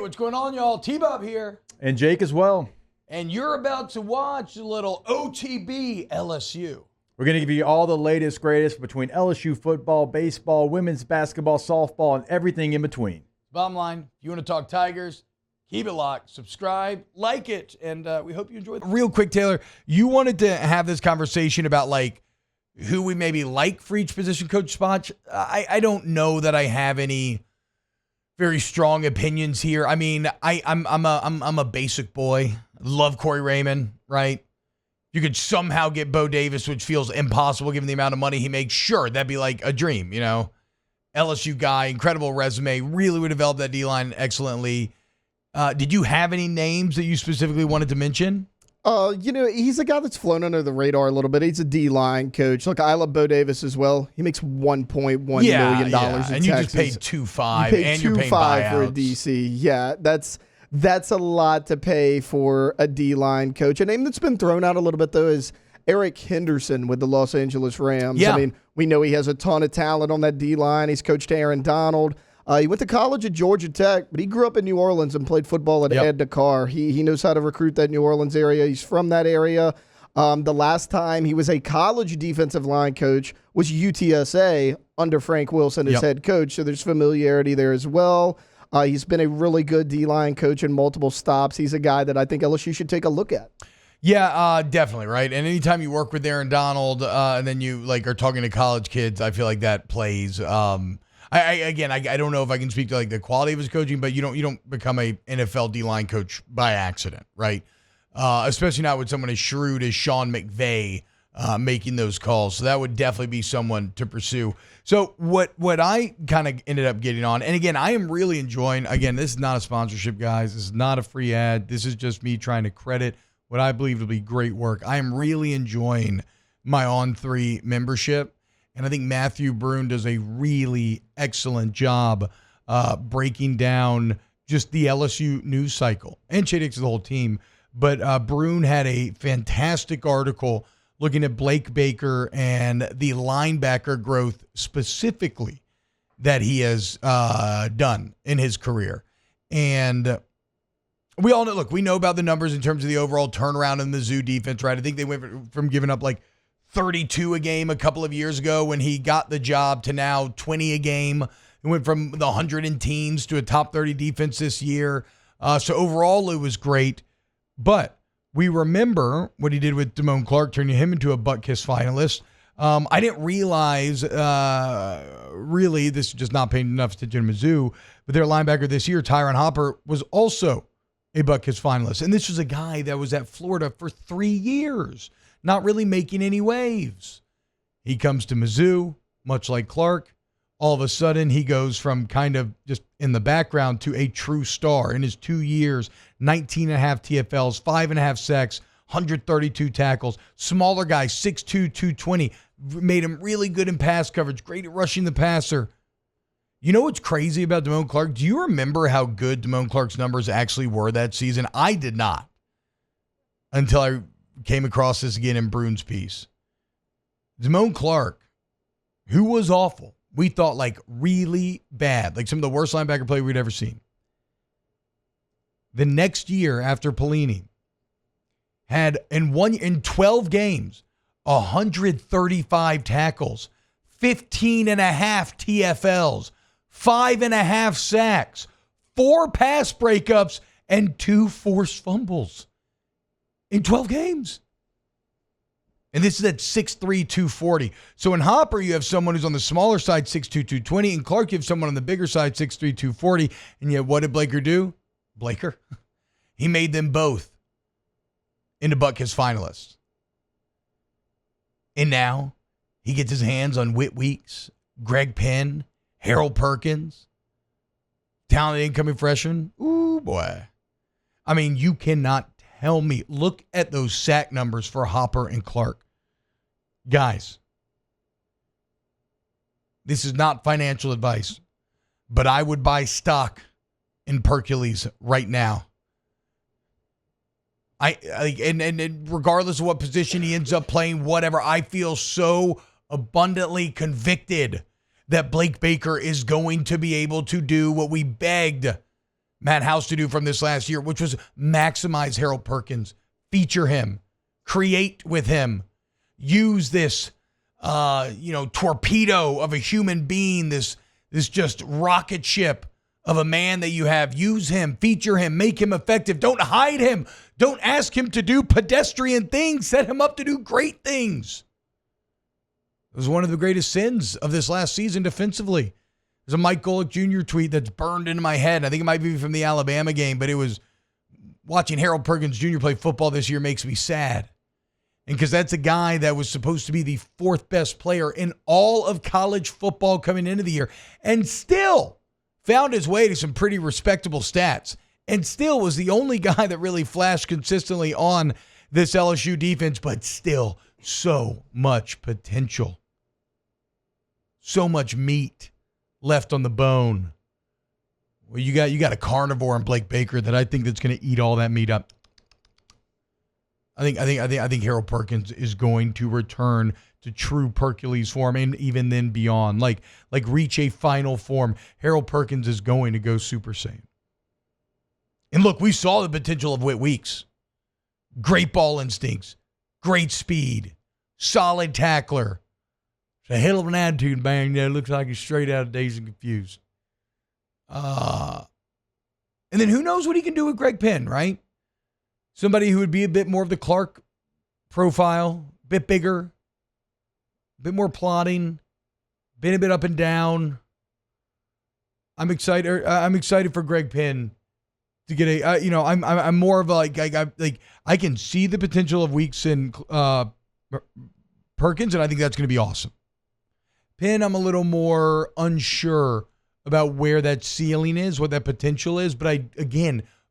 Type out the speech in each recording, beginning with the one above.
what's going on, y'all? T-Bob here. And Jake as well. And you're about to watch a little OTB LSU. We're going to give you all the latest, greatest between LSU football, baseball, women's basketball, softball, and everything in between. Bottom line, if you want to talk Tigers, keep it locked, subscribe, like it, and we hope you enjoy it. Real quick, Taylor, you wanted to have this conversation about, like, who we maybe like for each position coach spot. I don't know that I have any very strong opinions here. I mean, I'm a basic boy. Love Corey Raymond, right? You could somehow get Bo Davis, which feels impossible given the amount of money he makes. Sure, that'd be like a dream, you know? LSU guy, incredible resume, really would develop that D-line excellently. Did you have any names that you specifically wanted to mention? He's a guy that's flown under the radar a little bit. He's a D-line coach. Look, I love Bo Davis as well. He makes $1.1 million in and you Texas. just paid $2.5, and you're paying buyouts for a DC. Yeah, that's a lot to pay for a D-line coach. A name that's been thrown out a little bit, though, is Eric Henderson with the Los Angeles Rams. Yeah. I mean, we know he has a ton of talent on that D-line. He's coached Aaron Donald. He went to college at Georgia Tech, but he grew up in New Orleans and played football at Ed Dakar. He knows how to recruit that New Orleans area. He's from that area. The last time he was a college defensive line coach was UTSA under Frank Wilson as head coach, so there's familiarity there as well. He's been a really good D-line coach in multiple stops. He's a guy that I think LSU should take a look at. Yeah, definitely, right? And anytime you work with Aaron Donald and then you are talking to college kids, I feel like that plays. I don't know if I can speak to the quality of his coaching, but you don't become a NFL D-line coach by accident, right? Especially not with someone as shrewd as Sean McVay making those calls. So that would definitely be someone to pursue. So what I kind of ended up getting on, and again, I am really enjoying, again, this is not a sponsorship, guys. This is not a free ad. This is just me trying to credit what I believe to be great work. I am really enjoying my On3 membership. And I think Matthew Brune does a really excellent job breaking down just the LSU news cycle. And Shadix is the whole team. But Brune had a fantastic article looking at Blake Baker and the linebacker growth specifically that he has done in his career. And we all know, look, we know about the numbers in terms of the overall turnaround in the Mizzou defense, right? I think they went from giving up 32 a game a couple of years ago when he got the job to now 20 a game. It went from the 100 in teams to a top 30 defense this year. So overall, it was great. But we remember what he did with Damone Clark, turning him into a Butt-Kiss finalist. I didn't realize, really, this is just not paying enough attention to Mizzou, but their linebacker this year, Tyron Hopper, was also a Butt-Kiss finalist. And this was a guy that was at Florida for 3 years. Not really making any waves. He comes to Mizzou, much like Clark. All of a sudden, he goes from kind of just in the background to a true star. In his 2 years, 19.5 TFLs, 5.5 sacks, 132 tackles. Smaller guy, 6'2", 220. Made him really good in pass coverage. Great at rushing the passer. You know what's crazy about Damone Clark? Do you remember how good Damone Clark's numbers actually were that season? I did not. Until I came across this again in Brune's piece. Damone Clark, who was awful, we thought really bad, some of the worst linebacker play we'd ever seen. The next year after Pelini had in 12 games, 135 tackles, 15.5 TFLs, 5.5 sacks, 4 pass breakups, and 2 forced fumbles. In 12 games. And this is at 6'3", 240. So in Hopper, you have someone who's on the smaller side, 6'2", 220. And Clark, you have someone on the bigger side, 6'3", 240. And yet, what did Blaker do? He made them both into Butt-Kiss finalists. And now, he gets his hands on Whit Weeks, Greg Penn, Harold Perkins, talented incoming freshman. Ooh, boy. I mean, you cannot tell me. Look at those sack numbers for Hopper and Clark. Guys, this is not financial advice, but I would buy stock in Perkins right now. And regardless of what position he ends up playing, whatever, I feel so abundantly convicted that Blake Baker is going to be able to do what we begged Matt House to do from this last year, which was maximize Harold Perkins, feature him, create with him, use this, torpedo of a human being, this just rocket ship of a man that you have. Use him, feature him, make him effective. Don't hide him. Don't ask him to do pedestrian things. Set him up to do great things. It was one of the greatest sins of this last season defensively. There's a Mike Golick Jr. tweet that's burned into my head. I think it might be from the Alabama game, but it was watching Harold Perkins Jr. play football this year makes me sad. And because that's a guy that was supposed to be the fourth best player in all of college football coming into the year and still found his way to some pretty respectable stats and still was the only guy that really flashed consistently on this LSU defense, but still so much potential. So much meat left on the bone. Well, you got a carnivore in Blake Baker that I think that's going to eat all that meat up. I think Harold Perkins is going to return to true Hercules form and even then beyond. Like reach a final form. Harold Perkins is going to go Super Saiyan. And look, we saw the potential of Whit Weeks. Great ball instincts, great speed, solid tackler. It's a hell of an attitude, man. That looks like he's straight out of Dazed and Confused. And then who knows what he can do with Greg Penn, right? Somebody who would be a bit more of the Clark profile, a bit bigger, a bit more plotting, been a bit up and down. I'm excited for Greg Penn to get a. I'm more of a, I can see the potential of Weeks and Perkins, and I think that's going to be awesome. Penn, I'm a little more unsure about where that ceiling is, what that potential is. But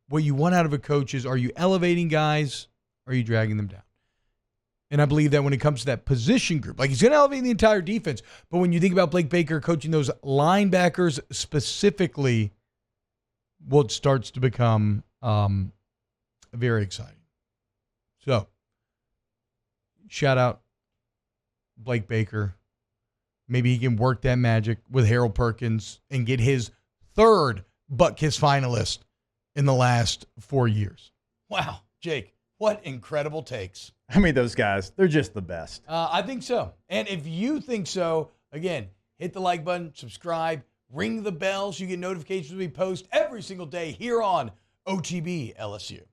what you want out of a coach is, are you elevating guys? Or are you dragging them down? And I believe that when it comes to that position group, he's going to elevate the entire defense. But when you think about Blake Baker coaching those linebackers specifically, what starts to become very exciting. So, shout out Blake Baker. Maybe he can work that magic with Harold Perkins and get his third Butt Kiss finalist in the last 4 years. Wow, Jake, what incredible takes. I mean, those guys, they're just the best. I think so. And if you think so, again, hit the like button, subscribe, ring the bell so you get notifications when we post every single day here on OTB LSU.